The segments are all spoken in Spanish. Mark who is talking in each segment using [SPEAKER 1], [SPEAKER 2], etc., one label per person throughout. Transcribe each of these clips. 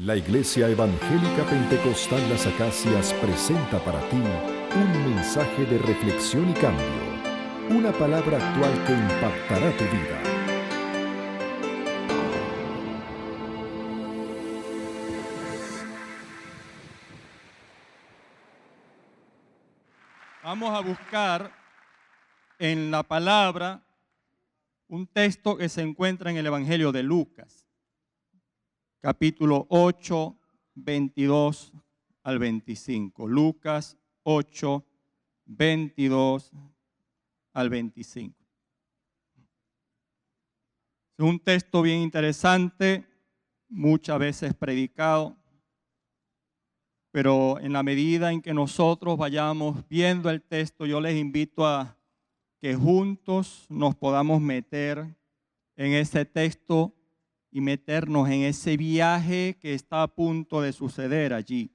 [SPEAKER 1] La Iglesia Evangélica Pentecostal Las Acacias presenta para ti un mensaje de reflexión y cambio, una palabra actual que impactará tu vida.
[SPEAKER 2] Vamos a buscar en la palabra un texto que se encuentra en el Evangelio de Lucas, capítulo 8, 22 al 25. Lucas 8, 22 al 25. Es un texto bien interesante, muchas veces predicado, pero en la medida en que nosotros vayamos viendo el texto, yo les invito a que juntos nos podamos meter en ese texto y meternos en ese viaje que está a punto de suceder allí.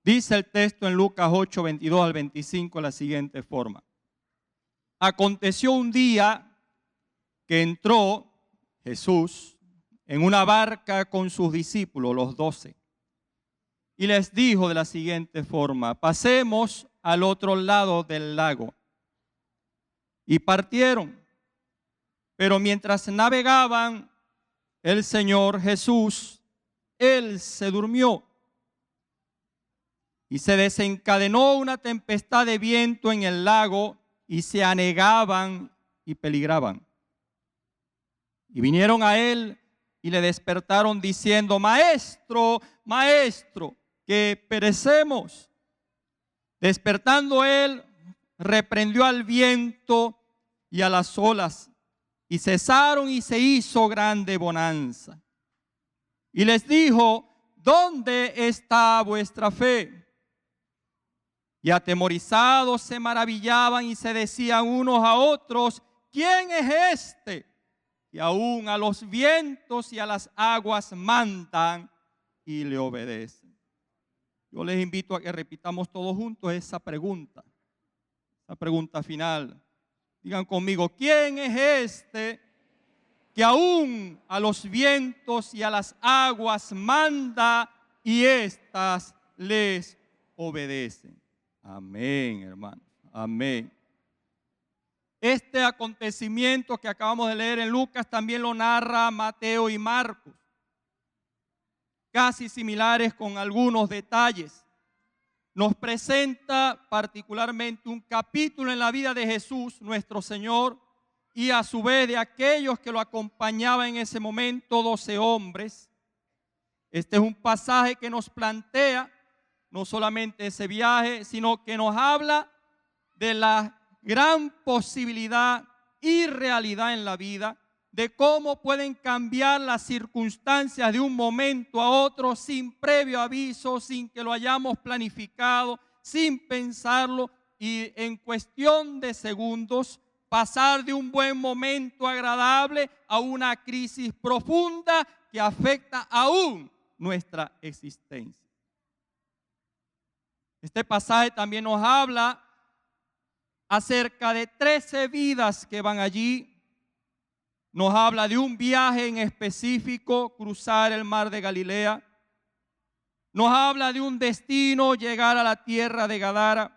[SPEAKER 2] Dice el texto en Lucas 8, 22 al 25 de la siguiente forma. Aconteció un día que entró Jesús en una barca con sus discípulos, los 12, y les dijo de la siguiente forma: pasemos al otro lado del lago. Y partieron, pero mientras navegaban, el Señor Jesús, Él se durmió. Y se desencadenó una tempestad de viento en el lago, y se anegaban y peligraban. Y vinieron a Él y le despertaron diciendo: Maestro, Maestro, que perecemos. Despertando Él, reprendió al viento y a las olas, y cesaron, y se hizo grande bonanza. Y les dijo: ¿dónde está vuestra fe? Y atemorizados se maravillaban y se decían unos a otros: ¿quién es este? Y aún a los vientos y a las aguas mandan y le obedecen. Yo les invito a que repitamos todos juntos esa pregunta final. Digan conmigo: ¿quién es este que aún a los vientos y a las aguas manda y éstas les obedecen? Amén, hermanos. Amén. Este acontecimiento que acabamos de leer en Lucas también lo narra Mateo y Marcos, casi similares con algunos detalles. Nos presenta particularmente un capítulo en la vida de Jesús, nuestro Señor, y a su vez de aquellos que lo acompañaban en ese momento, 12 hombres. Este es un pasaje que nos plantea no solamente ese viaje, sino que nos habla de la gran posibilidad y realidad en la vida, de cómo pueden cambiar las circunstancias de un momento a otro sin previo aviso, sin que lo hayamos planificado, sin pensarlo, y en cuestión de segundos pasar de un buen momento agradable a una crisis profunda que afecta aún nuestra existencia. Este pasaje también nos habla acerca de 13 vidas que van allí. Nos habla de un viaje en específico, cruzar el mar de Galilea. Nos habla de un destino, llegar a la tierra de Gadara.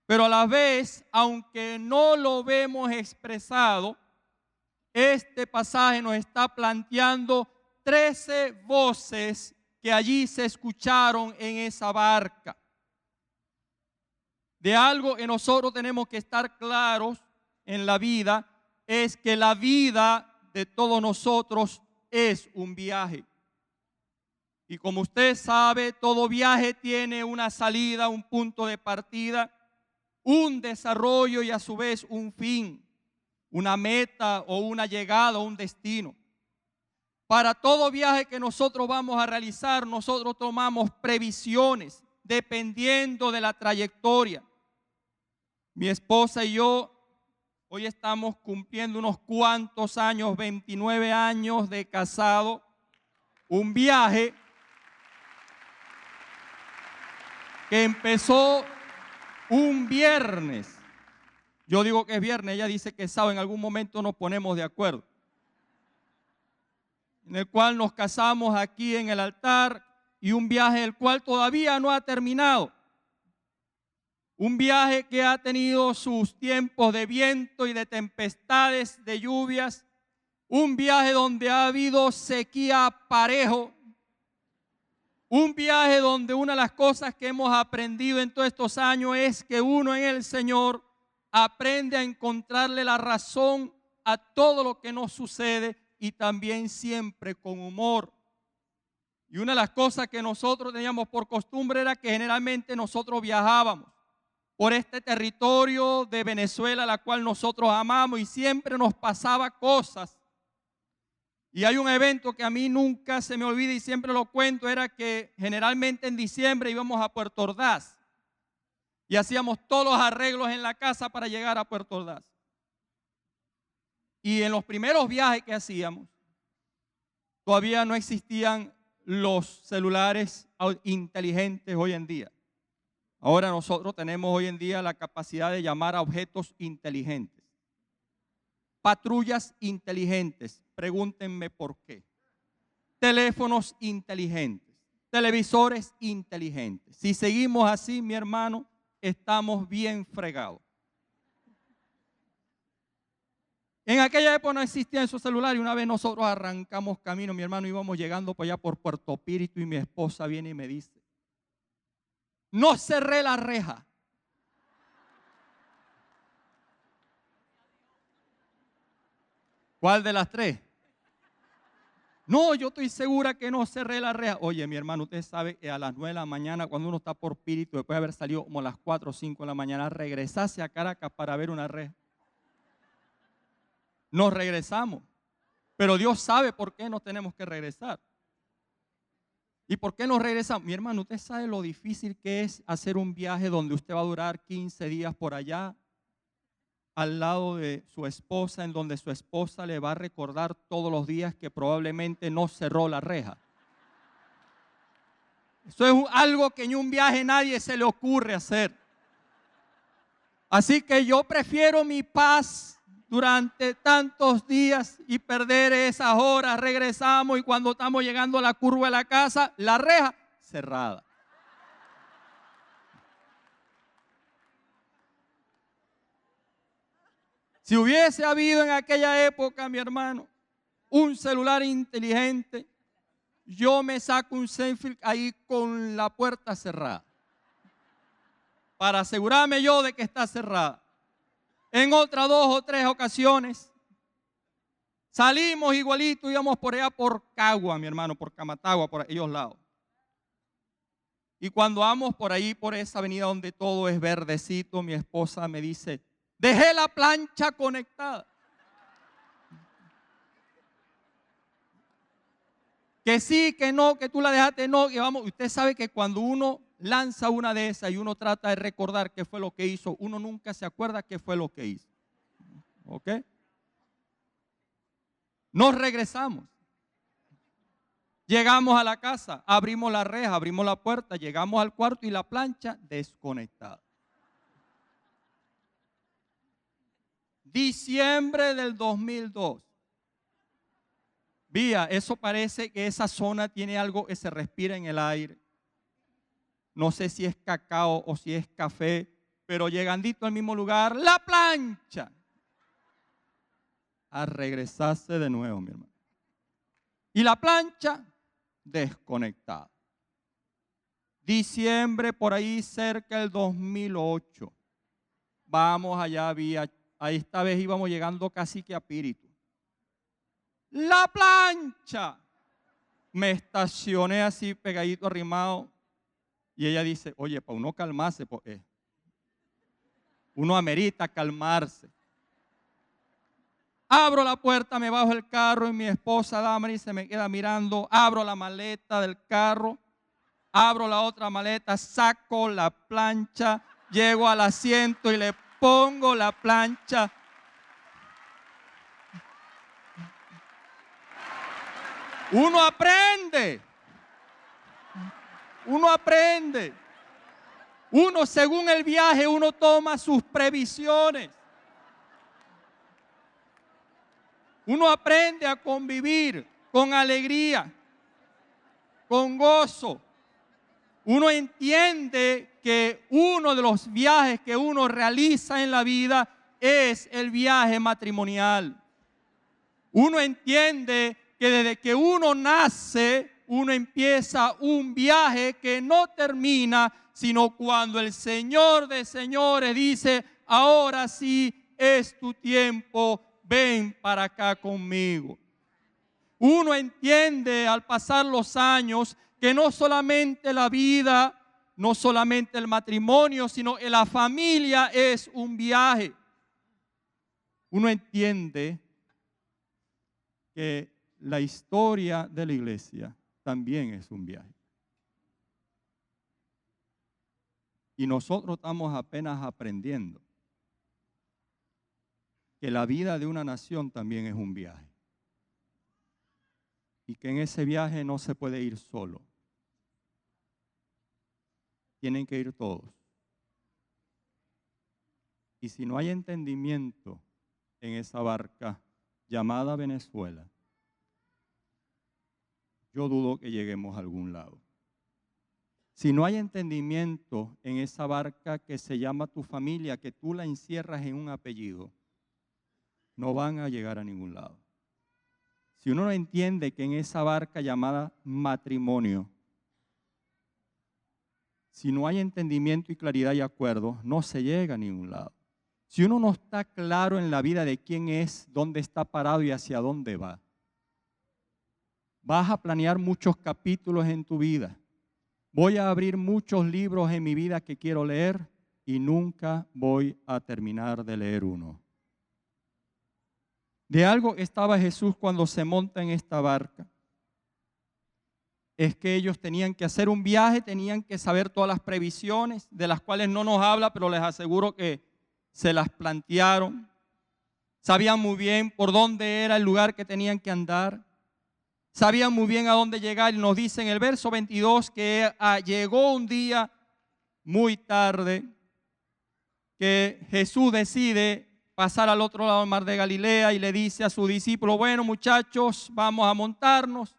[SPEAKER 2] Pero a la vez, aunque no lo vemos expresado, este pasaje nos está planteando 13 voces que allí se escucharon en esa barca. De algo que nosotros tenemos que estar claros en la vida, es que la vida de todos nosotros es un viaje. Y como usted sabe, todo viaje tiene una salida, un punto de partida, un desarrollo y a su vez un fin, una meta o una llegada o un destino. Para todo viaje que nosotros vamos a realizar, nosotros tomamos previsiones dependiendo de la trayectoria. Mi esposa y yo hoy estamos cumpliendo unos cuantos años, 29 años de casado, un viaje que empezó un viernes. Yo digo que es viernes, ella dice que es sábado, en algún momento nos ponemos de acuerdo. en el cual nos casamos aquí en el altar y un viaje el cual todavía no ha terminado. Un viaje que ha tenido sus tiempos de viento y de tempestades, de lluvias. Un viaje donde ha habido sequía parejo. Un viaje donde una de las cosas que hemos aprendido en todos estos años es que uno en el Señor aprende a encontrarle la razón a todo lo que nos sucede y también siempre con humor. Y una de las cosas que nosotros teníamos por costumbre era que generalmente nosotros viajábamos por este territorio de Venezuela, la cual nosotros amamos, y siempre nos pasaba cosas. Y hay un evento que a mí nunca se me olvida y siempre lo cuento, era que generalmente en diciembre íbamos a Puerto Ordaz y hacíamos todos los arreglos en la casa para llegar a Puerto Ordaz. Y en los primeros viajes que hacíamos, todavía no existían los celulares inteligentes hoy en día. Ahora nosotros tenemos hoy en día la capacidad de llamar a objetos inteligentes. Patrullas inteligentes, pregúntenme por qué. Teléfonos inteligentes, televisores inteligentes. Si seguimos así, mi hermano, estamos bien fregados. En aquella época no existían esos celulares y una vez nosotros arrancamos camino, mi hermano, íbamos llegando por allá por Puerto Píritu y mi esposa viene y me dice: no cerré la reja. ¿Cuál de las tres? No, yo estoy segura que no cerré la reja. Oye, mi hermano, usted sabe que a las 9 de la mañana, cuando uno está por Píritu, después de haber salido como a las 4 o 5 de la mañana, regresarse a Caracas para ver una reja. Nos regresamos, pero Dios sabe por qué nos tenemos que regresar. ¿Y por qué nos regresamos? Mi hermano, usted sabe lo difícil que es hacer un viaje donde usted va a durar 15 días por allá, al lado de su esposa, en donde su esposa le va a recordar todos los días que probablemente no cerró la reja. Eso es algo que en un viaje nadie se le ocurre hacer. Así que yo prefiero mi paz durante tantos días y perder esas horas. Regresamos y cuando estamos llegando a la curva de la casa, la reja cerrada. Si hubiese habido en aquella época, mi hermano, un celular inteligente, yo me saco un selfie ahí con la puerta cerrada para asegurarme yo de que está cerrada. En otras 2 o 3 ocasiones salimos igualito, íbamos por allá por Cagua, mi hermano, por Camatagua, por aquellos lados. Y cuando vamos por ahí, por esa avenida donde todo es verdecito, mi esposa me dice: dejé la plancha conectada. Que sí, que no, que tú la dejaste, no, que vamos. Usted sabe que cuando uno lanza una de esas y uno trata de recordar qué fue lo que hizo, uno nunca se acuerda qué fue lo que hizo. ¿Ok? Nos regresamos. Llegamos a la casa, abrimos la reja, abrimos la puerta, llegamos al cuarto y la plancha desconectada. Diciembre del 2002. Vía, eso parece que esa zona tiene algo que se respira en el aire. No sé si es cacao o si es café, pero llegandito al mismo lugar, la plancha. A regresarse de nuevo, mi hermano. Y la plancha desconectada. Diciembre, por ahí cerca del 2008. Vamos allá, vía. Ahí esta vez íbamos llegando casi que a Píritu. La plancha. Me estacioné así pegadito, arrimado. Y ella dice: oye, para uno calmarse, pues, uno amerita calmarse. Abro la puerta, me bajo el carro y mi esposa Damaris se me queda mirando. Abro la maleta del carro, abro la otra maleta, saco la plancha, llego al asiento y le pongo la plancha. Uno aprende. Uno aprende. Uno, según el viaje, uno toma sus previsiones. Uno aprende a convivir. con alegría, con gozo. Uno entiende que uno de los viajes que uno realiza en la vida es el viaje matrimonial. Uno entiende que desde que uno nace, uno empieza un viaje que no termina, sino cuando el Señor de señores dice: ahora sí es tu tiempo, ven para acá conmigo. Uno entiende al pasar los años que no solamente la vida, no solamente el matrimonio, sino que la familia es un viaje. Uno entiende que la historia de la iglesia también es un viaje. Y nosotros estamos apenas aprendiendo que la vida de una nación también es un viaje. Y que en ese viaje no se puede ir solo. Tienen que ir todos. Y si no hay entendimiento en esa barca llamada Venezuela, yo dudo que lleguemos a algún lado. Si no hay entendimiento en esa barca que se llama tu familia, que tú la encierras en un apellido, no van a llegar a ningún lado. Si uno no entiende que en esa barca llamada matrimonio, si no hay entendimiento y claridad y acuerdo, no se llega a ningún lado. Si uno no está claro en la vida de quién es, dónde está parado y hacia dónde va, vas a planear muchos capítulos en tu vida. Voy a abrir muchos libros en mi vida que quiero leer y nunca voy a terminar de leer uno. De algo estaba Jesús cuando se monta en esta barca. Es que ellos tenían que hacer un viaje, tenían que saber todas las previsiones, de las cuales no nos habla, pero les aseguro que se las plantearon. Sabían muy bien por dónde era el lugar que tenían que andar. Sabían muy bien a dónde llegar. Y nos dice en el verso 22 que llegó un día muy tarde, que Jesús decide pasar al otro lado del mar de Galilea y le dice a sus discípulos: bueno, muchachos, vamos a montarnos.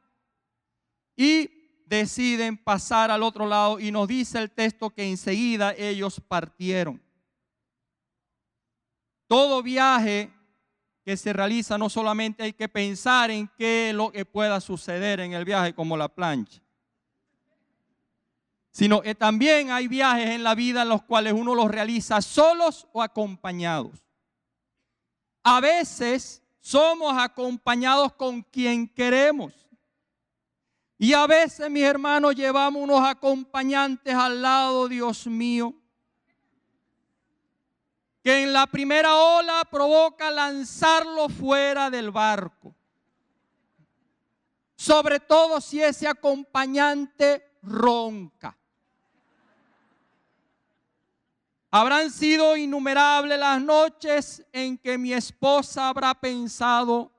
[SPEAKER 2] Y deciden pasar al otro lado y nos dice el texto que enseguida ellos partieron. Todo viaje que se realiza no solamente hay que pensar en qué es lo que pueda suceder en el viaje, como la plancha, sino que también hay viajes en la vida en los cuales uno los realiza solos o acompañados. A veces somos acompañados con quien queremos. Y a veces, mis hermanos, llevamos unos acompañantes al lado, Dios mío, que en la primera ola provoca lanzarlo fuera del barco. Sobre todo si ese acompañante ronca. Habrán sido innumerables las noches en que mi esposa habrá pensado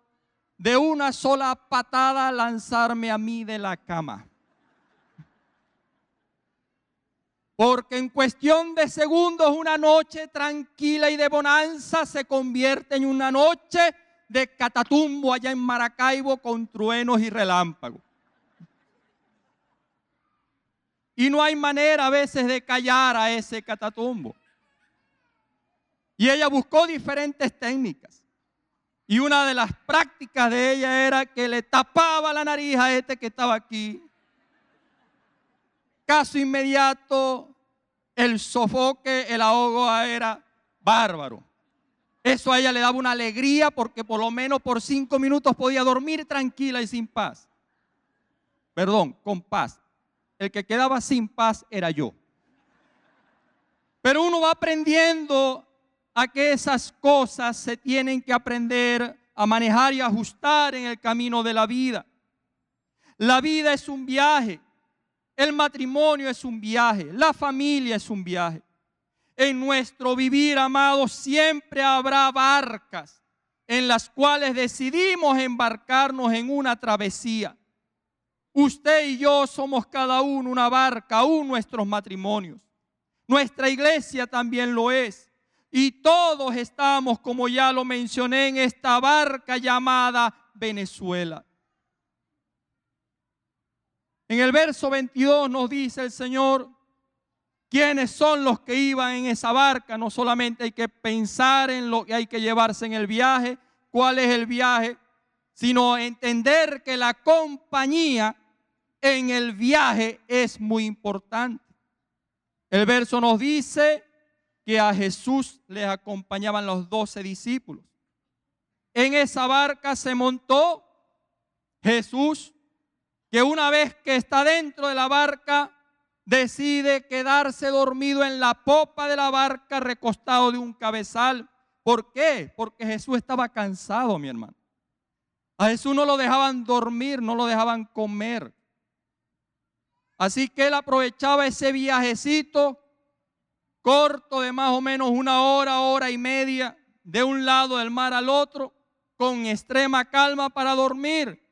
[SPEAKER 2] de una sola patada lanzarme a mí de la cama. Porque en cuestión de segundos una noche tranquila y de bonanza se convierte en una noche de catatumbo allá en Maracaibo con truenos y relámpagos. Y no hay manera a veces de callar a ese catatumbo. Y ella buscó diferentes técnicas. Y una de las prácticas de ella era que le tapaba la nariz a este que estaba aquí. Caso inmediato, el sofoque, el ahogo era bárbaro. Eso a ella le daba una alegría porque por lo menos por 5 minutos podía dormir tranquila y sin paz. Perdón, con paz. El que quedaba sin paz era yo. Pero uno va aprendiendo a que esas cosas se tienen que aprender a manejar y ajustar en el camino de la vida. La vida es un viaje. El matrimonio es un viaje, la familia es un viaje. En nuestro vivir, amados, siempre habrá barcas en las cuales decidimos embarcarnos en una travesía. Usted y yo somos cada uno una barca, aún nuestros matrimonios. Nuestra iglesia también lo es. Y todos estamos, como ya lo mencioné, en esta barca llamada Venezuela. En el verso 22 nos dice el Señor quiénes son los que iban en esa barca. No solamente hay que pensar en lo que hay que llevarse en el viaje, cuál es el viaje, sino entender que la compañía en el viaje es muy importante. El verso nos dice que a Jesús les acompañaban los 12 discípulos. En esa barca se montó Jesús, que una vez que está dentro de la barca, decide quedarse dormido en la popa de la barca, recostado de un cabezal. ¿Por qué? Porque Jesús estaba cansado, mi hermano. A Jesús no lo dejaban dormir, no lo dejaban comer. Así que él aprovechaba ese viajecito corto de más o menos una hora, hora y media, de un lado del mar al otro, con extrema calma para dormir.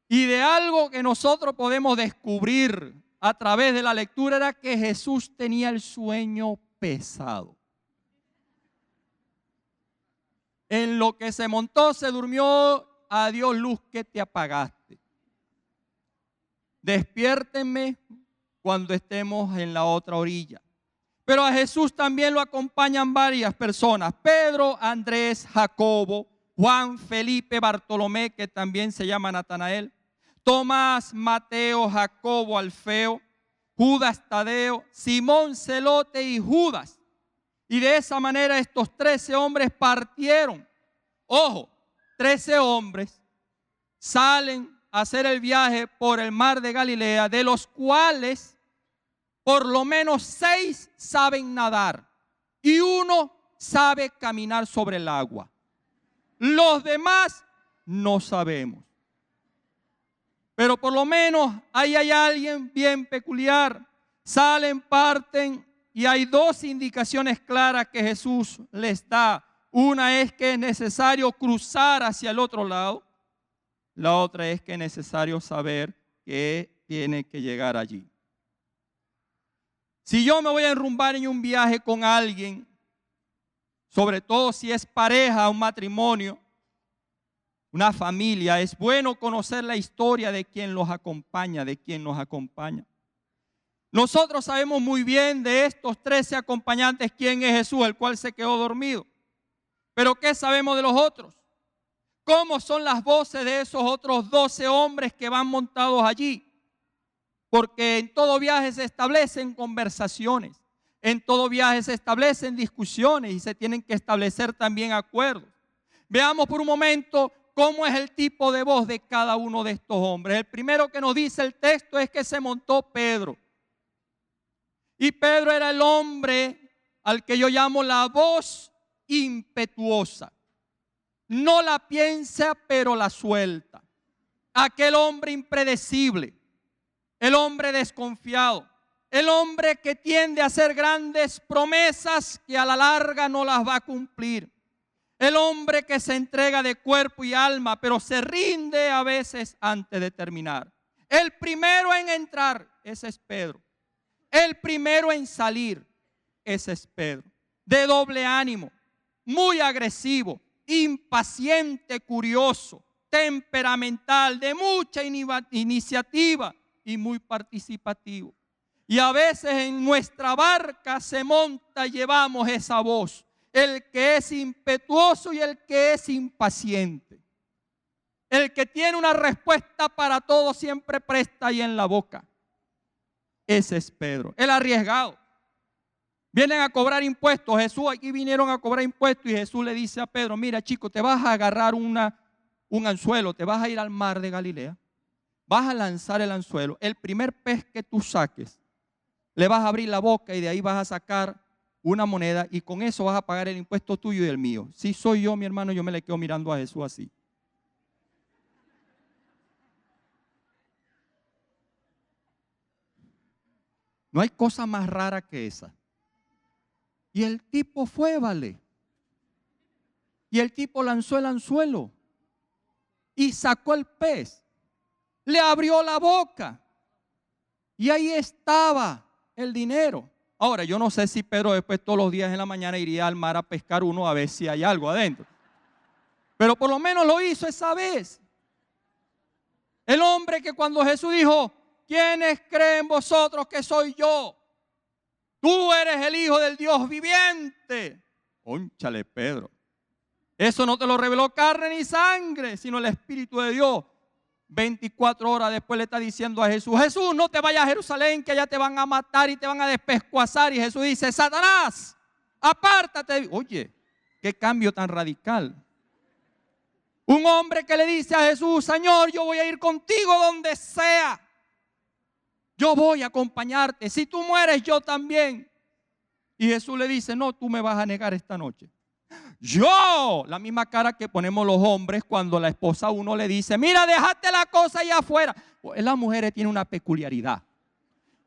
[SPEAKER 2] Y de algo que nosotros podemos descubrir a través de la lectura era que Jesús tenía el sueño pesado. En lo que se montó, se durmió. Adiós, luz que te apagaste. Despiértenme cuando estemos en la otra orilla. Pero a Jesús también lo acompañan varias personas: Pedro, Andrés, Jacobo, Juan, Felipe, Bartolomé, que también se llama Natanael, Tomás, Mateo, Jacobo, Alfeo, Judas Tadeo, Simón Celote y Judas. Y de esa manera estos 13 hombres partieron. Ojo, 13 hombres salen a hacer el viaje por el mar de Galilea, de los cuales por lo menos 6 saben nadar y 1 sabe caminar sobre el agua. Los demás no sabemos. Pero por lo menos ahí hay alguien bien peculiar. Salen, parten y hay 2 indicaciones claras que Jesús les da. Una es que es necesario cruzar hacia el otro lado. La otra es que es necesario saber que tiene que llegar allí. Si yo me voy a enrumbar en un viaje con alguien, sobre todo si es pareja, un matrimonio, una familia, es bueno conocer la historia de quien los acompaña, de quien nos acompaña. Nosotros sabemos muy bien de estos 13 acompañantes quién es Jesús, el cual se quedó dormido. Pero ¿qué sabemos de los otros? ¿Cómo son las voces de esos otros 12 hombres que van montados allí? Porque en todo viaje se establecen conversaciones, en todo viaje se establecen discusiones y se tienen que establecer también acuerdos. Veamos por un momento cómo es el tipo de voz de cada uno de estos hombres. El primero que nos dice el texto es que se montó Pedro. Y Pedro era el hombre al que yo llamo la voz impetuosa. No la piensa, pero la suelta. Aquel hombre impredecible, el hombre desconfiado, el hombre que tiende a hacer grandes promesas que a la larga no las va a cumplir. El hombre que se entrega de cuerpo y alma, pero se rinde a veces antes de terminar. El primero en entrar, ese es Pedro. El primero en salir, ese es Pedro. De doble ánimo, muy agresivo, impaciente, curioso, temperamental, de mucha iniciativa y muy participativo. Y a veces en nuestra barca se monta y llevamos esa voz. El que es impetuoso y el que es impaciente. El que tiene una respuesta para todo siempre presta ahí en la boca. Ese es Pedro, el arriesgado. Vienen a cobrar impuestos. Jesús, aquí vinieron a cobrar impuestos y Jesús le dice a Pedro: mira, chico, te vas a agarrar un anzuelo, te vas a ir al mar de Galilea, vas a lanzar el anzuelo. El primer pez que tú saques, le vas a abrir la boca y de ahí vas a sacar una moneda y con eso vas a pagar el impuesto tuyo y el mío. Si soy yo, mi hermano, yo me le quedo mirando a Jesús así. No hay cosa más rara que esa. Y el tipo fue, vale. Y el tipo lanzó el anzuelo y sacó el pez. Le abrió la boca y ahí estaba el dinero. Ahora, yo no sé si Pedro después todos los días en la mañana iría al mar a pescar uno a ver si hay algo adentro. Pero por lo menos lo hizo esa vez. El hombre que cuando Jesús dijo, ¿quiénes creen vosotros que soy yo? Tú eres el Hijo del Dios viviente. Cónchale, Pedro. Eso no te lo reveló carne ni sangre, sino el Espíritu de Dios. 24 horas después le está diciendo a Jesús: Jesús, no te vayas a Jerusalén, que allá te van a matar y te van a despescuazar. Y Jesús dice: Satanás, apártate. Oye, qué cambio tan radical. Un hombre que le dice a Jesús: Señor, yo voy a ir contigo donde sea. Yo voy a acompañarte. Si tú mueres, yo también. Y Jesús le dice: no, tú me vas a negar esta noche. Yo, la misma cara que ponemos los hombres cuando la esposa a uno le dice: mira, déjate la cosa allá afuera. Pues las mujeres tienen una peculiaridad.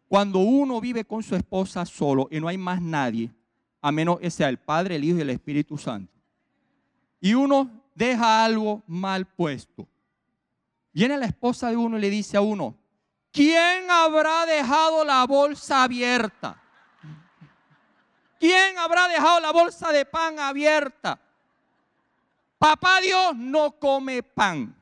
[SPEAKER 2] Cuando uno vive con su esposa solo y no hay más nadie, a menos que sea el Padre, el Hijo y el Espíritu Santo, y uno deja algo mal puesto, viene la esposa de uno y le dice a uno: ¿quién habrá dejado la bolsa abierta? ¿Quién habrá dejado la bolsa de pan abierta? Papá Dios no come pan.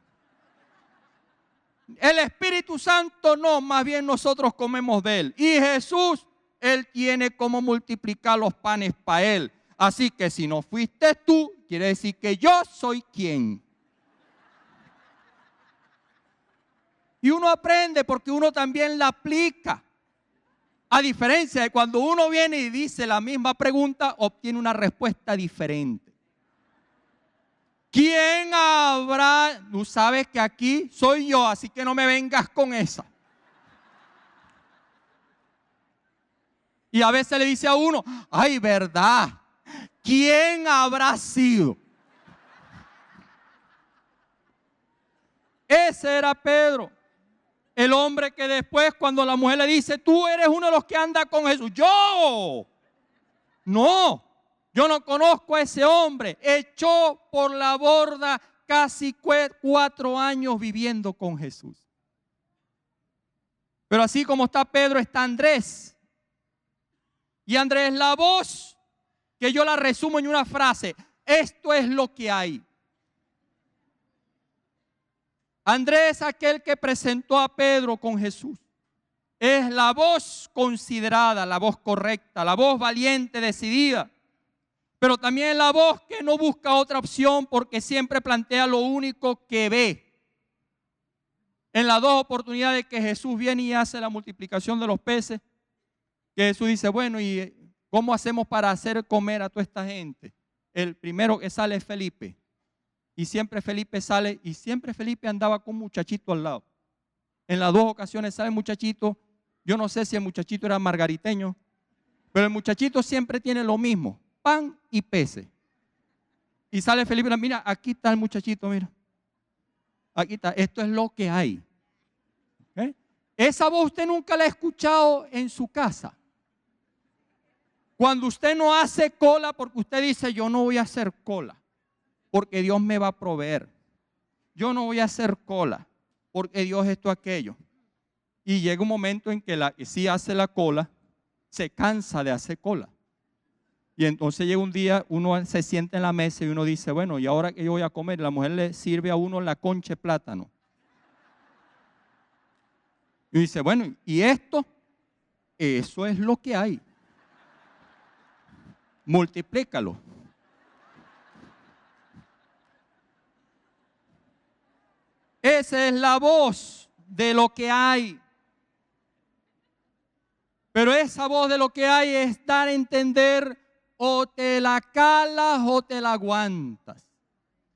[SPEAKER 2] El Espíritu Santo no, más bien nosotros comemos de Él. Y Jesús, Él tiene cómo multiplicar los panes para Él. Así que si no fuiste tú, quiere decir que yo soy quien. Y uno aprende porque uno también la aplica. A diferencia de cuando uno viene y dice la misma pregunta, obtiene una respuesta diferente. ¿Quién habrá? Tú sabes que aquí soy yo, así que no me vengas con esa. Y a veces le dice a uno: ay, ¿verdad? ¿Quién habrá sido? Ese era Pedro. El hombre que después, cuando la mujer le dice: tú eres uno de los que anda con Jesús. Yo no conozco a ese hombre. Echó por la borda casi 4 años viviendo con Jesús. Pero así como está Pedro, está Andrés. Y Andrés, la voz, que yo la resumo en una frase: esto es lo que hay. Andrés, aquel que presentó a Pedro con Jesús, es la voz considerada, la voz correcta, la voz valiente, decidida, pero también la voz que no busca otra opción porque siempre plantea lo único que ve. En las 2 oportunidades que Jesús viene y hace la multiplicación de los peces, que Jesús dice: bueno, ¿y cómo hacemos para hacer comer a toda esta gente? El primero que sale es Felipe. Y siempre Felipe sale, y siempre Felipe andaba con un muchachito al lado. En las 2 ocasiones sale el muchachito. Yo no sé si el muchachito era margariteño, pero el muchachito siempre tiene lo mismo: pan y peces. Y sale Felipe: mira, aquí está el muchachito, mira. Aquí está, esto es lo que hay. ¿Okay? Esa voz usted nunca la ha escuchado en su casa. Cuando usted no hace cola porque usted dice: yo no voy a hacer cola porque Dios me va a proveer. Yo no voy a hacer cola porque Dios esto, aquello. Y llega un momento en que la que sí hace la cola se cansa de hacer cola. Y entonces llega un día, uno se sienta en la mesa y uno dice: bueno, ¿y ahora qué yo voy a comer? La mujer le sirve a uno la concha de plátano. Y dice: bueno, ¿y esto? Eso es lo que hay. Multiplícalo. Esa es la voz de lo que hay. Pero esa voz de lo que hay es dar a entender: o te la calas o te la aguantas.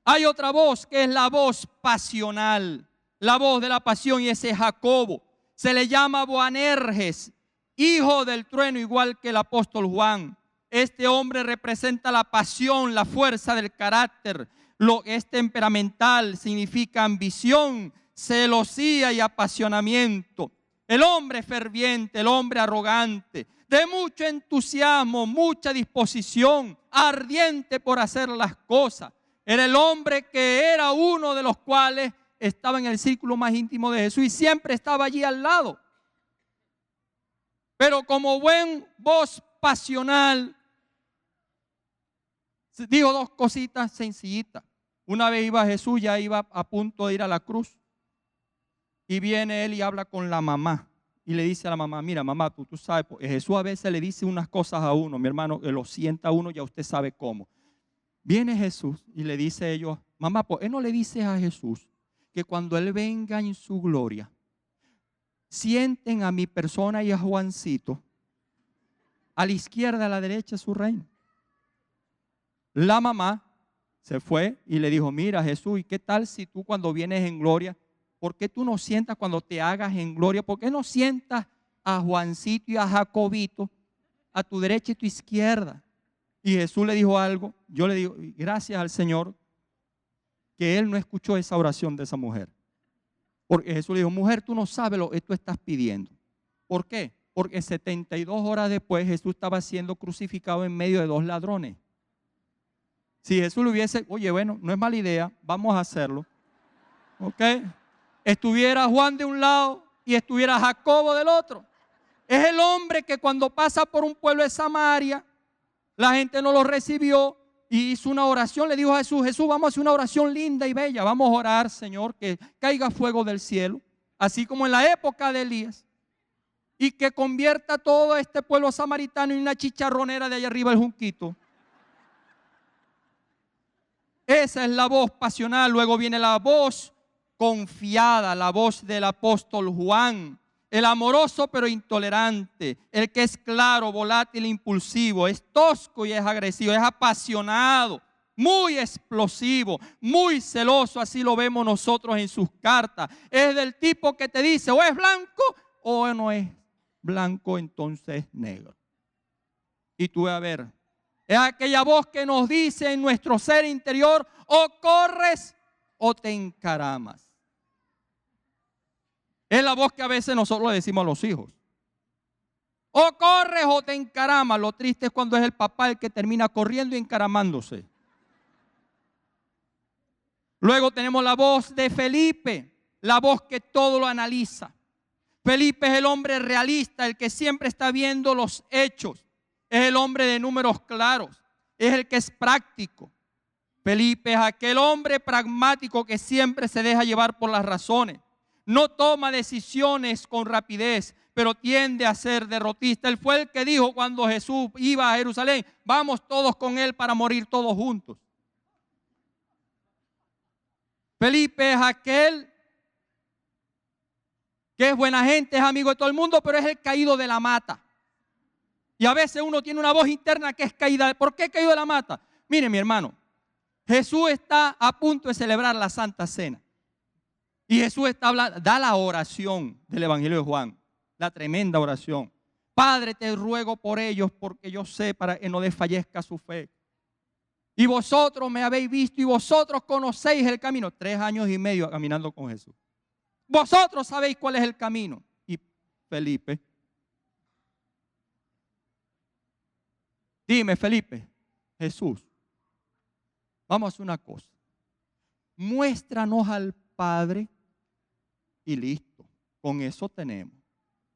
[SPEAKER 2] Hay otra voz que es la voz pasional, la voz de la pasión, y ese es Jacobo. Se le llama Boanerges, hijo del trueno, igual que el apóstol Juan. Este hombre representa la pasión, la fuerza del carácter. Lo que es temperamental significa ambición, celosía y apasionamiento. El hombre ferviente, el hombre arrogante, de mucho entusiasmo, mucha disposición, ardiente por hacer las cosas. Era el hombre que era uno de los cuales estaba en el círculo más íntimo de Jesús y siempre estaba allí al lado. Pero como buen voz pasional, dijo 2 cositas sencillitas. Una vez iba Jesús, ya iba a punto de ir a la cruz, y viene él y habla con la mamá y le dice a la mamá, mira mamá, tú sabes, Jesús a veces le dice unas cosas a uno, mi hermano, que lo sienta a uno, ya usted sabe cómo. Viene Jesús y le dice a ellos, mamá, ¿por qué no le dices a Jesús que cuando Él venga en su gloria, sienten a mi persona y a Juancito a la izquierda, a la derecha de su reino? La mamá se fue y le dijo, mira Jesús, ¿y qué tal si tú cuando vienes en gloria, por qué tú no sientas cuando te hagas en gloria? ¿Por qué no sientas a Juancito y a Jacobito a tu derecha y tu izquierda? Y Jesús le dijo algo, yo le digo, gracias al Señor, que Él no escuchó esa oración de esa mujer. Porque Jesús le dijo, mujer, tú no sabes lo que tú estás pidiendo. ¿Por qué? Porque 72 horas después Jesús estaba siendo crucificado en medio de 2 ladrones. Si Jesús le hubiese, oye, bueno, no es mala idea, vamos a hacerlo. ¿Ok? Estuviera Juan de un lado y estuviera Jacobo del otro. Es el hombre que cuando pasa por un pueblo de Samaria, la gente no lo recibió y hizo una oración. Le dijo a Jesús, Jesús, vamos a hacer una oración linda y bella. Vamos a orar, Señor, que caiga fuego del cielo, así como en la época de Elías, y que convierta todo este pueblo samaritano en una chicharronera de allá arriba del Junquito. Esa es la voz pasional. Luego viene la voz confiada, la voz del apóstol Juan. El amoroso pero intolerante, el que es claro, volátil, impulsivo, es tosco y es agresivo, es apasionado, muy explosivo, muy celoso, así lo vemos nosotros en sus cartas. Es del tipo que te dice o es blanco o no es blanco, entonces es negro. Y tú vas a ver, es aquella voz que nos dice en nuestro ser interior, o corres o te encaramas. Es la voz que a veces nosotros le decimos a los hijos. O corres o te encaramas. Lo triste es cuando es el papá el que termina corriendo y encaramándose. Luego tenemos la voz de Felipe, la voz que todo lo analiza. Felipe es el hombre realista, el que siempre está viendo los hechos. Es el hombre de números claros. Es el que es práctico. Felipe es aquel hombre pragmático que siempre se deja llevar por las razones. No toma decisiones con rapidez, pero tiende a ser derrotista. Él fue el que dijo cuando Jesús iba a Jerusalén, vamos todos con Él para morir todos juntos. Felipe es aquel que es buena gente, es amigo de todo el mundo, pero es el caído de la mata. Y a veces uno tiene una voz interna que es caída. ¿Por qué caído de la mata? Mire, mi hermano, Jesús está a punto de celebrar la Santa Cena. Y Jesús está hablando, da la oración del Evangelio de Juan, la tremenda oración. Padre, te ruego por ellos porque yo sé para que no desfallezca su fe. Y vosotros me habéis visto y vosotros conocéis el camino. 3 años y medio caminando con Jesús. Vosotros sabéis cuál es el camino. Y Felipe, dime Felipe, Jesús, vamos a hacer una cosa. Muéstranos al Padre y listo, con eso tenemos.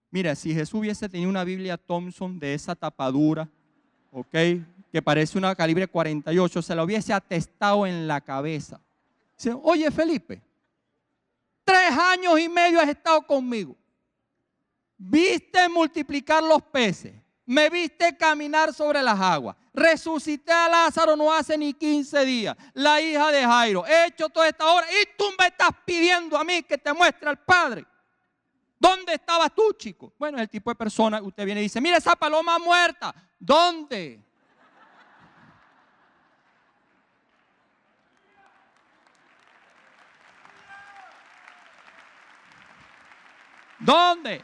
[SPEAKER 2] Mira, si Jesús hubiese tenido una Biblia Thompson de esa tapadura, ok, que parece una calibre 48, se la hubiese atestado en la cabeza. Dice, oye Felipe, 3 años y medio has estado conmigo. Viste multiplicar los peces, me viste caminar sobre las aguas. Resucité a Lázaro no hace ni 15 días. La hija de Jairo. He hecho toda esta obra y tú me estás pidiendo a mí que te muestre al Padre. ¿Dónde estabas tú, chico? Bueno, es el tipo de persona que usted viene y dice, mira esa paloma muerta. ¿Dónde? ¿Dónde?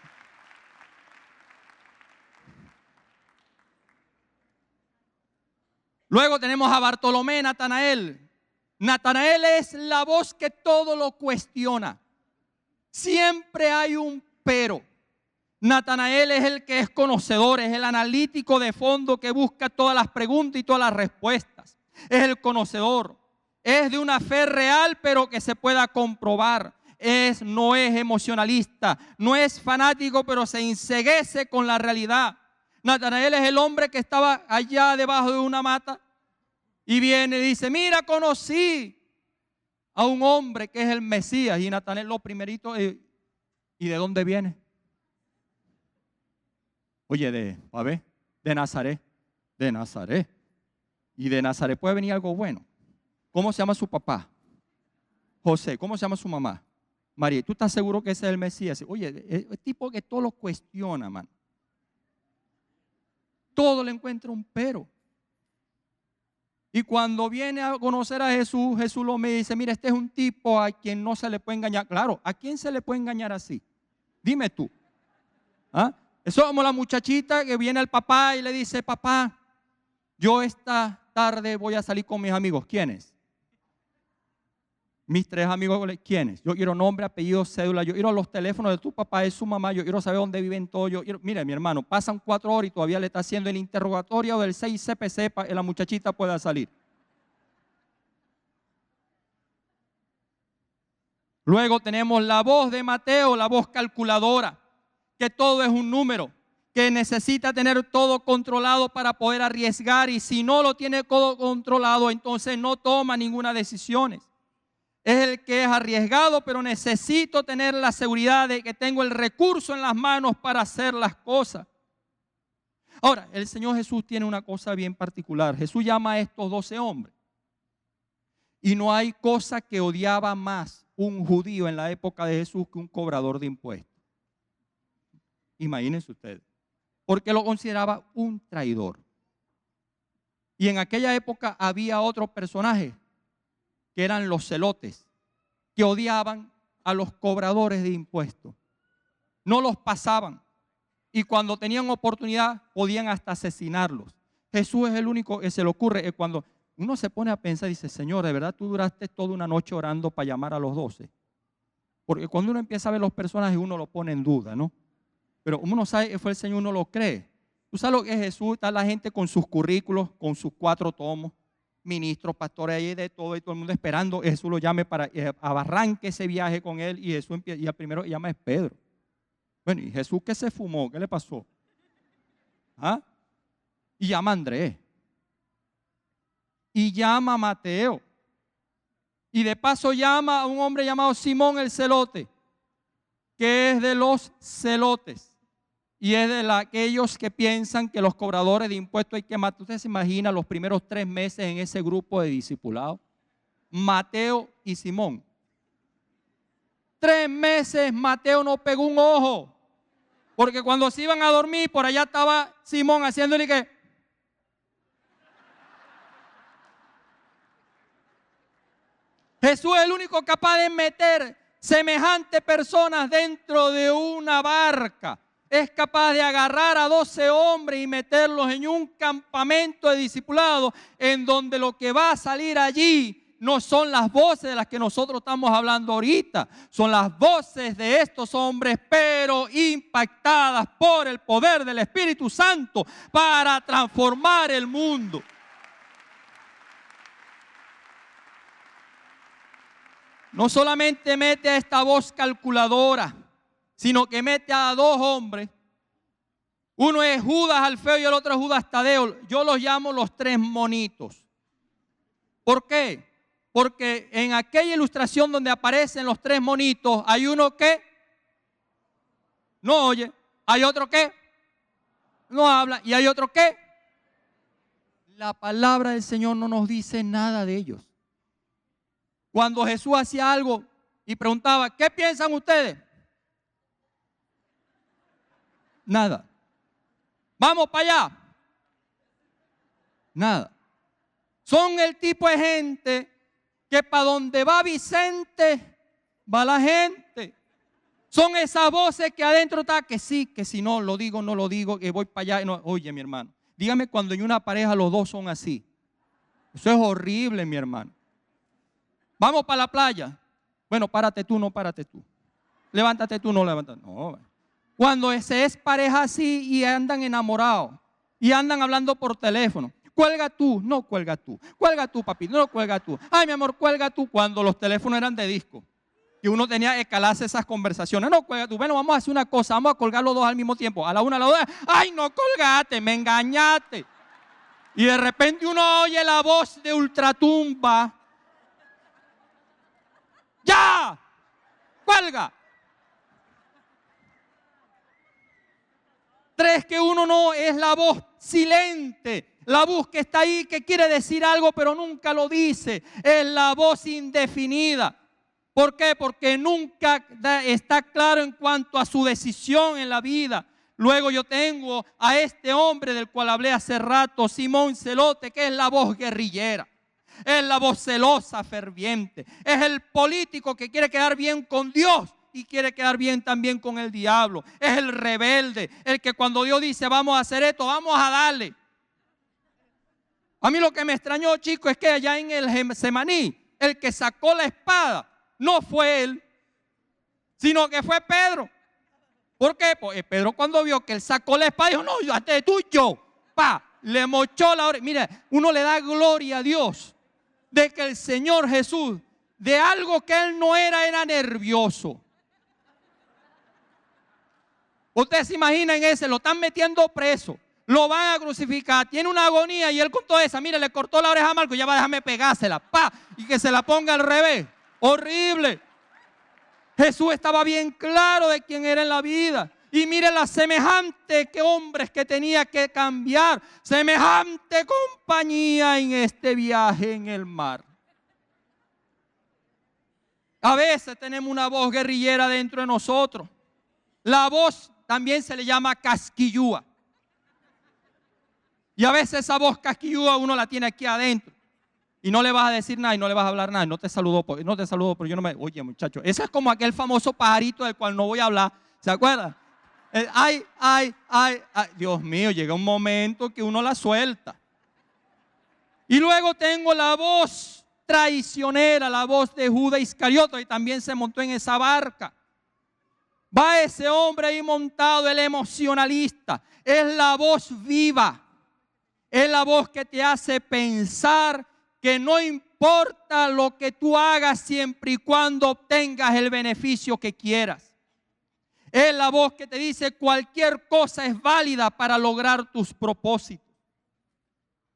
[SPEAKER 2] Luego tenemos a Bartolomé, Natanael. Natanael es la voz que todo lo cuestiona. Siempre hay un pero. Natanael es el que es conocedor, es el analítico de fondo que busca todas las preguntas y todas las respuestas. Es el conocedor. Es de una fe real pero que se pueda comprobar. No es emocionalista, no es fanático pero se enceguece con la realidad. Natanael es el hombre que estaba allá debajo de una mata y viene y dice, mira, conocí a un hombre que es el Mesías. Y Natanael lo primerito, ¿y de dónde viene? Oye, a ver, de Nazaret. De Nazaret. Y de Nazaret puede venir algo bueno. ¿Cómo se llama su papá? José. ¿Cómo se llama su mamá? María. ¿Tú estás seguro que ese es el Mesías? Oye, es tipo que todo lo cuestiona, man. Todo le encuentra un pero. Y cuando viene a conocer a Jesús, Jesús me dice, mira, este es un tipo a quien no se le puede engañar. Claro, ¿a quién se le puede engañar así? Dime tú. ¿Ah? Eso es como la muchachita que viene al papá y le dice, papá, yo esta tarde voy a salir con mis amigos. ¿Quiénes? Mis 3 amigos. ¿Quiénes? Yo quiero nombre, apellido, cédula. Yo quiero los teléfonos de tu papá, de su mamá. Yo quiero saber dónde viven todos. Mire, mi hermano, pasan 4 horas y todavía le está haciendo el interrogatorio del 6 CPC para que la muchachita pueda salir. Luego tenemos la voz de Mateo, la voz calculadora, que todo es un número, que necesita tener todo controlado para poder arriesgar, y si no lo tiene todo controlado, entonces no toma ninguna decisión. Es el que es arriesgado, pero necesito tener la seguridad de que tengo el recurso en las manos para hacer las cosas. Ahora, el Señor Jesús tiene una cosa bien particular. Jesús llama a estos 12 hombres. Y no hay cosa que odiaba más un judío en la época de Jesús que un cobrador de impuestos. Imagínense ustedes. Porque lo consideraba un traidor. Y en aquella época había otro personaje, que eran los celotes, que odiaban a los cobradores de impuestos. No los pasaban. Y cuando tenían oportunidad, podían hasta asesinarlos. Jesús es el único que se le ocurre. Cuando uno se pone a pensar y dice, Señor, ¿de verdad tú duraste toda una noche orando para llamar a los 12? Porque cuando uno empieza a ver los personajes, uno lo pone en duda, ¿no? Pero uno sabe que fue el Señor, uno lo cree. ¿Tú sabes lo que es Jesús? Está la gente con sus currículos, con sus 4 tomos, ministros, pastores, ahí de todo, y todo el mundo esperando que Jesús lo llame para arranque ese viaje con él. Y Jesús empieza, y el primero que llama es Pedro. Bueno, ¿y Jesús qué se fumó? ¿Qué le pasó? ¿Ah? Y llama a Andrés. Y llama a Mateo. Y de paso llama a un hombre llamado Simón el celote, que es de los celotes. Y es de aquellos que piensan que los cobradores de impuestos hay que matar. ¿Usted se imagina los primeros 3 meses en ese grupo de discipulados? Mateo y Simón. 3 meses Mateo no pegó un ojo. Porque cuando se iban a dormir, por allá estaba Simón haciéndole que... Jesús es el único capaz de meter semejantes personas dentro de una barca. Es capaz de agarrar a 12 hombres y meterlos en un campamento de discipulados, en donde lo que va a salir allí no son las voces de las que nosotros estamos hablando ahorita. Son las voces de estos hombres, pero impactadas por el poder del Espíritu Santo para transformar el mundo. No solamente mete a esta voz calculadora, sino que mete a 2 hombres. Uno es Judas Alfeo y el otro es Judas Tadeo. Yo los llamo los 3 monitos. ¿Por qué? Porque en aquella ilustración donde aparecen los 3 monitos, hay uno que no oye, hay otro que no habla y hay otro que la palabra del Señor no nos dice nada de ellos. Cuando Jesús hacía algo y preguntaba, ¿qué piensan ustedes? Nada. Vamos para allá. Nada. Son el tipo de gente que para donde va Vicente, va la gente. Son esas voces que adentro está que sí, que si no, lo digo, no lo digo, que voy para allá. No. Oye, mi hermano, dígame cuando en una pareja los 2 son así. Eso es horrible, mi hermano. Vamos para la playa. Bueno, párate tú, no párate tú. Levántate tú, no levántate. No. Cuando se es pareja así y andan enamorados y andan hablando por teléfono. Cuelga tú, no cuelga tú. Cuelga tú, papi, no cuelga tú. Ay, mi amor, cuelga tú. Cuando los teléfonos eran de disco y uno tenía que calarse esas conversaciones. No cuelga tú. Bueno, vamos a hacer una cosa. Vamos a colgar los 2 al mismo tiempo. A la una, a la otra. Ay, no colgaste, me engañaste. Y de repente uno oye la voz de ultratumba. ¡Ya! ¡Cuelga! Tres, que uno no es la voz silente, la voz que está ahí, que quiere decir algo pero nunca lo dice. Es la voz indefinida. ¿Por qué? Porque nunca está claro en cuanto a su decisión en la vida. Luego yo tengo a este hombre del cual hablé hace rato, Simón Zelote, que es la voz guerrillera. Es la voz celosa, ferviente. Es el político que quiere quedar bien con Dios y quiere quedar bien también con el diablo. Es el rebelde, el que cuando Dios dice vamos a hacer esto, vamos a darle. A mí lo que me extrañó, chicos, es que allá en el Getsemaní, el que sacó la espada no fue él, sino que fue Pedro. ¿Por qué? Pues Pedro, cuando vio que él sacó la espada, dijo, no, yo hasta tuyo, le mochó la oreja. Mira, uno le da gloria a Dios de que el Señor Jesús, de algo que él no era nervioso. Ustedes se imaginan ese, lo están metiendo preso, lo van a crucificar, tiene una agonía y él con toda esa, mire, le cortó la oreja a Marco, ya va a dejarme pegársela, y que se la ponga al revés. Horrible. Jesús estaba bien claro de quién era en la vida. Y mire la semejante que hombres que tenía que cambiar, semejante compañía en este viaje en el mar. A veces tenemos una voz guerrillera dentro de nosotros. La voz también se le llama casquillúa. Y a veces esa voz casquillúa uno la tiene aquí adentro. Y no le vas a decir nada y no le vas a hablar nada. No te saludo, pero yo no me... Oye, muchacho, ese es como aquel famoso pajarito del cual no voy a hablar. ¿Se acuerdan? Ay, Dios mío, llega un momento que uno la suelta. Y luego tengo la voz traicionera, la voz de Judas Iscariote, y también se montó en esa barca. Va ese hombre ahí montado, el emocionalista. Es la voz viva. Es la voz que te hace pensar que no importa lo que tú hagas siempre y cuando obtengas el beneficio que quieras. Es la voz que te dice cualquier cosa es válida para lograr tus propósitos.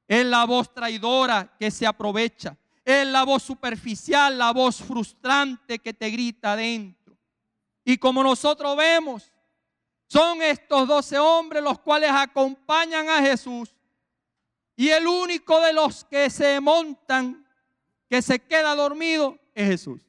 [SPEAKER 2] Es la voz traidora que se aprovecha. Es la voz superficial, la voz frustrante que te grita adentro. Y como nosotros vemos, son estos 12 hombres los cuales acompañan a Jesús. Y el único de los que se montan, que se queda dormido, es Jesús.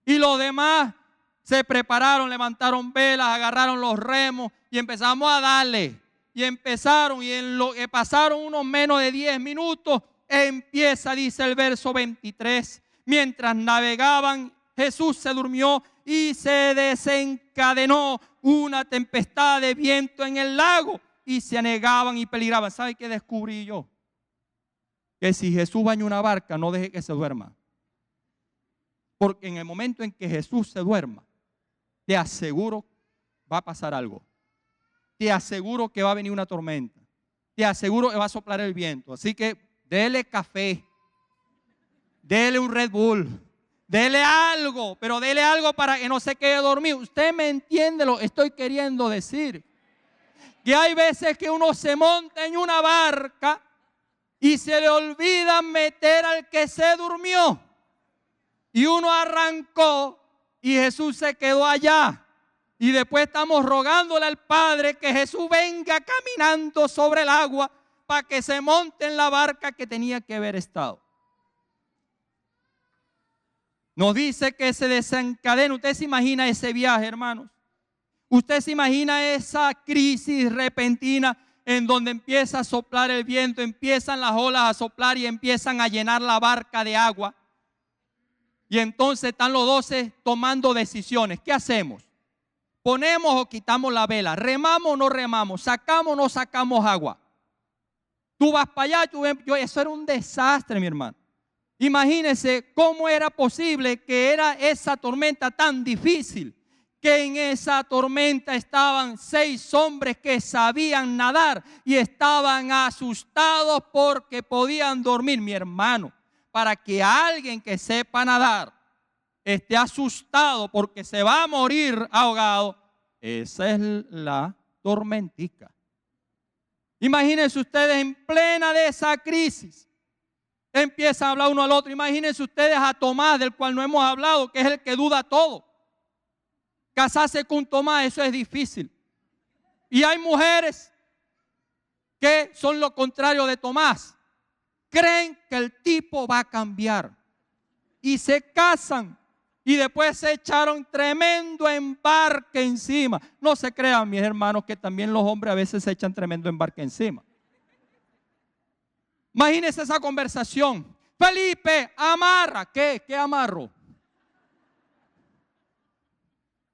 [SPEAKER 2] Y los demás se prepararon, levantaron velas, agarraron los remos y empezamos a darle. Y empezaron, y en lo que pasaron unos menos de 10 minutos, empieza, dice el verso 23, mientras navegaban, Jesús se durmió y se desencadenó una tempestad de viento en el lago y se anegaban y peligraban. ¿Sabe qué descubrí yo? Que si Jesús va en una barca, no deje que se duerma. Porque en el momento en que Jesús se duerma, te aseguro va a pasar algo. Te aseguro que va a venir una tormenta. Te aseguro que va a soplar el viento. Así que dele café, dele un Red Bull, dele algo, pero dele algo para que no se quede dormido. Usted me entiende lo que estoy queriendo decir. Que hay veces que uno se monta en una barca y se le olvida meter al que se durmió. Y uno arrancó y Jesús se quedó allá. Y después estamos rogándole al Padre que Jesús venga caminando sobre el agua para que se monte en la barca que tenía que haber estado. Nos dice que se desencadena. ¿Usted se imagina ese viaje, hermanos? ¿Usted se imagina esa crisis repentina en donde empieza a soplar el viento, empiezan las olas a soplar y empiezan a llenar la barca de agua? Y entonces están los 12 tomando decisiones. ¿Qué hacemos? ¿Ponemos o quitamos la vela? ¿Remamos o no remamos? ¿Sacamos o no sacamos agua? Tú vas para allá, eso era un desastre, mi hermano. Imagínense cómo era posible que era esa tormenta tan difícil, que en esa tormenta estaban 6 hombres que sabían nadar y estaban asustados porque podían dormir. Mi hermano, para que alguien que sepa nadar esté asustado porque se va a morir ahogado, esa es la tormentica. Imagínense ustedes en plena de esa crisis. Empiezan a hablar uno al otro. Imagínense ustedes a Tomás, del cual no hemos hablado, que es el que duda todo. Casarse con Tomás, eso es difícil. Y hay mujeres que son lo contrario de Tomás. Creen que el tipo va a cambiar y se casan y después se echaron tremendo embarque encima. No se crean, mis hermanos, que también los hombres a veces se echan tremendo embarque encima. Imagínense esa conversación. Felipe, amarra. ¿Qué amarro?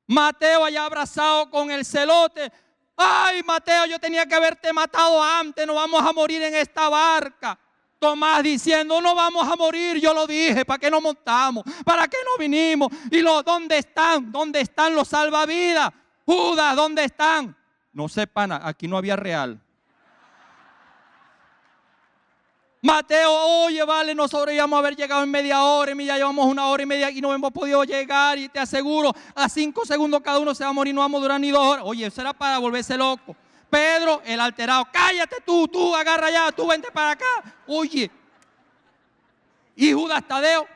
[SPEAKER 2] Mateo allá abrazado con el celote. Ay, Mateo, yo tenía que haberte matado antes, no vamos a morir en esta barca. Tomás diciendo, no vamos a morir, yo lo dije, ¿para qué no montamos? ¿Para qué no vinimos? Y ¿dónde están? ¿Dónde están los salvavidas? Judas, ¿dónde están? No sepan, aquí no había real. Mateo, oye, vale, nosotros íbamos a haber llegado en media hora y ya llevamos 1 hora y media y no hemos podido llegar y te aseguro, a 5 segundos cada uno se va a morir, no vamos a durar ni 2 horas. Oye, eso era para volverse loco. Pedro, el alterado, cállate tú agarra ya, tú vente para acá. Oye, y Judas Tadeo,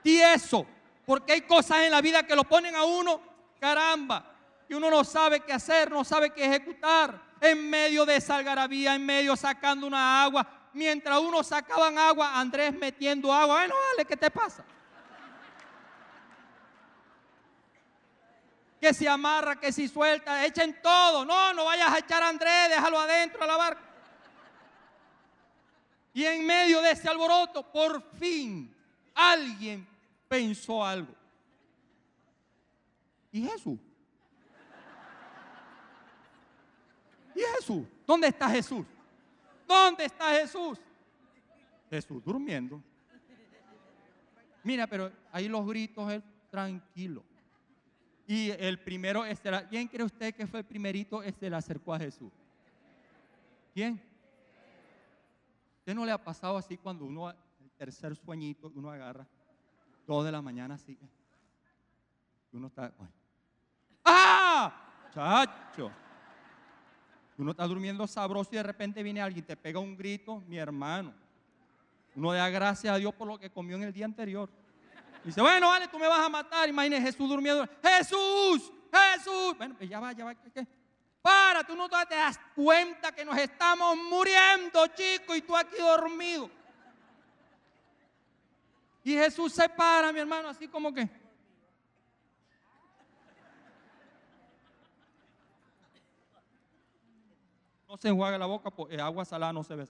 [SPEAKER 2] tieso, porque hay cosas en la vida que lo ponen a uno, caramba, y uno no sabe qué hacer, no sabe qué ejecutar. En medio de esa algarabía, en medio sacando una agua, mientras unos sacaban agua, Andrés metiendo agua. Bueno, vale, ¿qué te pasa? Que si amarra, que si suelta, echen todo. No vayas a echar a Andrés, déjalo adentro a la barca. Y en medio de ese alboroto, por fin, alguien pensó algo. ¿Y Jesús? ¿Y Jesús? ¿Dónde está Jesús? ¿Dónde está Jesús? Jesús durmiendo. Mira, pero ahí los gritos, él tranquilo. Y el primero, ¿quién cree usted que fue el primerito? Se le acercó a Jesús. ¿Quién? ¿Usted no le ha pasado así cuando uno, el tercer sueñito, uno agarra, 2 de la mañana así? Uno está, ¡ah! Chacho. Uno está durmiendo sabroso y de repente viene alguien y te pega un grito, mi hermano. Uno da gracias a Dios por lo que comió en el día anterior. Dice, bueno, vale, tú me vas a matar. Imagínese Jesús durmiendo. ¡Jesús! ¡Jesús! Bueno, pues ya va. ¿Qué? Para, tú no te das cuenta que nos estamos muriendo, chico, y tú aquí dormido. Y Jesús se para, mi hermano, así como que. No se enjuaga la boca, pues agua salada no se ve.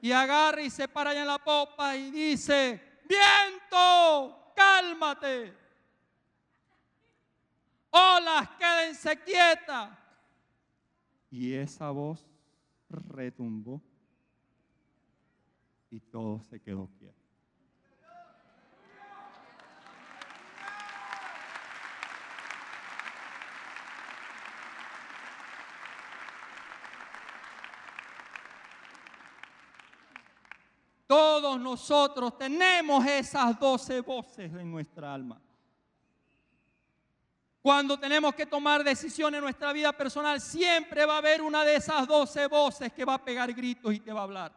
[SPEAKER 2] Y agarra y se para allá en la popa y dice, viento, cálmate. Olas, quédense quietas. Y esa voz retumbó y todo se quedó quieto. Todos nosotros tenemos esas 12 voces en nuestra alma. Cuando tenemos que tomar decisiones en nuestra vida personal, siempre va a haber una de esas 12 voces que va a pegar gritos y te va a hablar.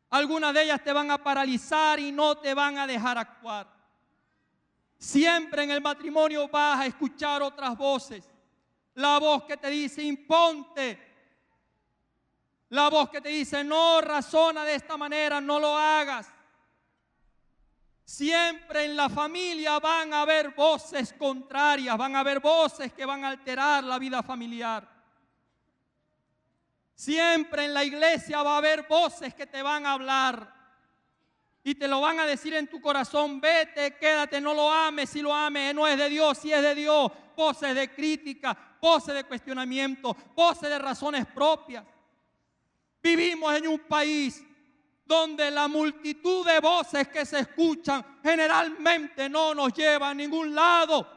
[SPEAKER 2] Algunas de ellas te van a paralizar y no te van a dejar actuar. Siempre en el matrimonio vas a escuchar otras voces. La voz que te dice, imponte. La voz que te dice, no, razona de esta manera, no lo hagas. Siempre en la familia van a haber voces contrarias, van a haber voces que van a alterar la vida familiar. Siempre en la iglesia va a haber voces que te van a hablar y te lo van a decir en tu corazón, vete, quédate, no lo ames, si lo ames, no es de Dios, si es de Dios. Voces de crítica, voces de cuestionamiento, voces de razones propias. Vivimos en un país donde la multitud de voces que se escuchan generalmente no nos lleva a ningún lado.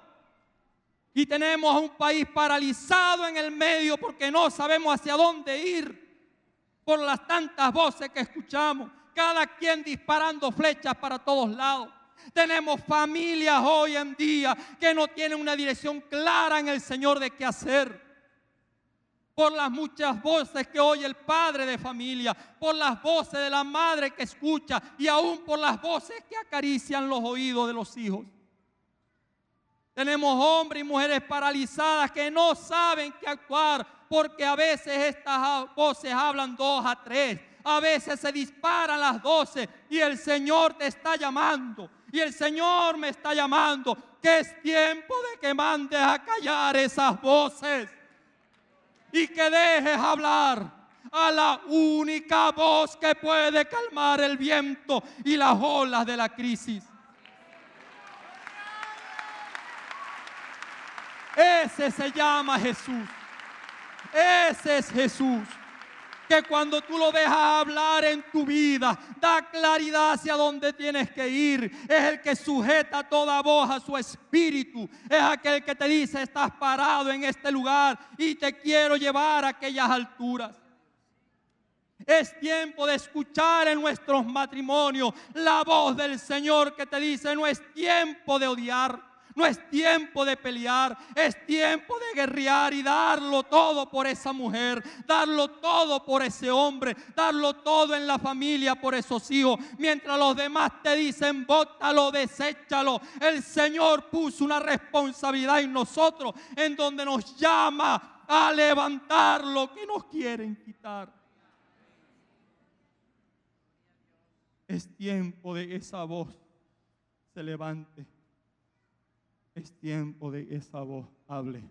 [SPEAKER 2] Y tenemos a un país paralizado en el medio porque no sabemos hacia dónde ir por las tantas voces que escuchamos, cada quien disparando flechas para todos lados. Tenemos familias hoy en día que no tienen una dirección clara en el Señor de qué hacer. Por las muchas voces que oye el padre de familia, por las voces de la madre que escucha y aún por las voces que acarician los oídos de los hijos. Tenemos hombres y mujeres paralizadas que no saben qué actuar, porque a veces estas voces hablan 2 a 3. A veces se disparan las 12 y el Señor te está llamando. Y el Señor me está llamando, que es tiempo de que mandes a callar esas voces y que dejes hablar a la única voz que puede calmar el viento y las olas de la crisis. Ese se llama Jesús. Ese es Jesús, que cuando tú lo dejas hablar en tu vida, da claridad hacia dónde tienes que ir. Es el que sujeta toda voz a su espíritu. Es aquel que te dice: estás parado en este lugar y te quiero llevar a aquellas alturas. Es tiempo de escuchar en nuestros matrimonios la voz del Señor que te dice: no es tiempo de odiar. No es tiempo de pelear, es tiempo de guerrear y darlo todo por esa mujer, darlo todo por ese hombre, darlo todo en la familia por esos hijos. Mientras los demás te dicen: bótalo, deséchalo, el Señor puso una responsabilidad en nosotros, en donde nos llama a levantar lo que nos quieren quitar. Es tiempo de que esa voz se levante. Es tiempo de que esa voz hable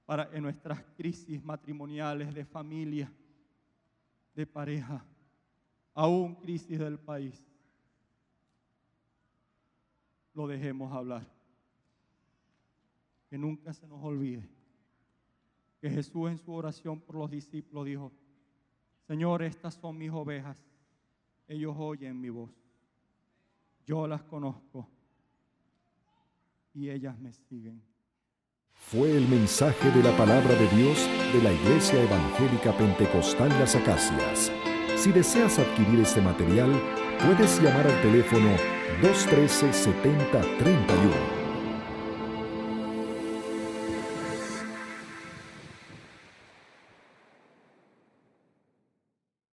[SPEAKER 2] para que nuestras crisis matrimoniales, de familia, de pareja, aún crisis del país, lo dejemos hablar. Que nunca se nos olvide que Jesús, en su oración por los discípulos, dijo: Señor, estas son mis ovejas, ellos oyen mi voz, yo las conozco y ellas me siguen.
[SPEAKER 1] Fue el mensaje de la palabra de Dios de la Iglesia Evangélica Pentecostal Las Acacias. Si deseas adquirir este material, puedes llamar al teléfono 213-7031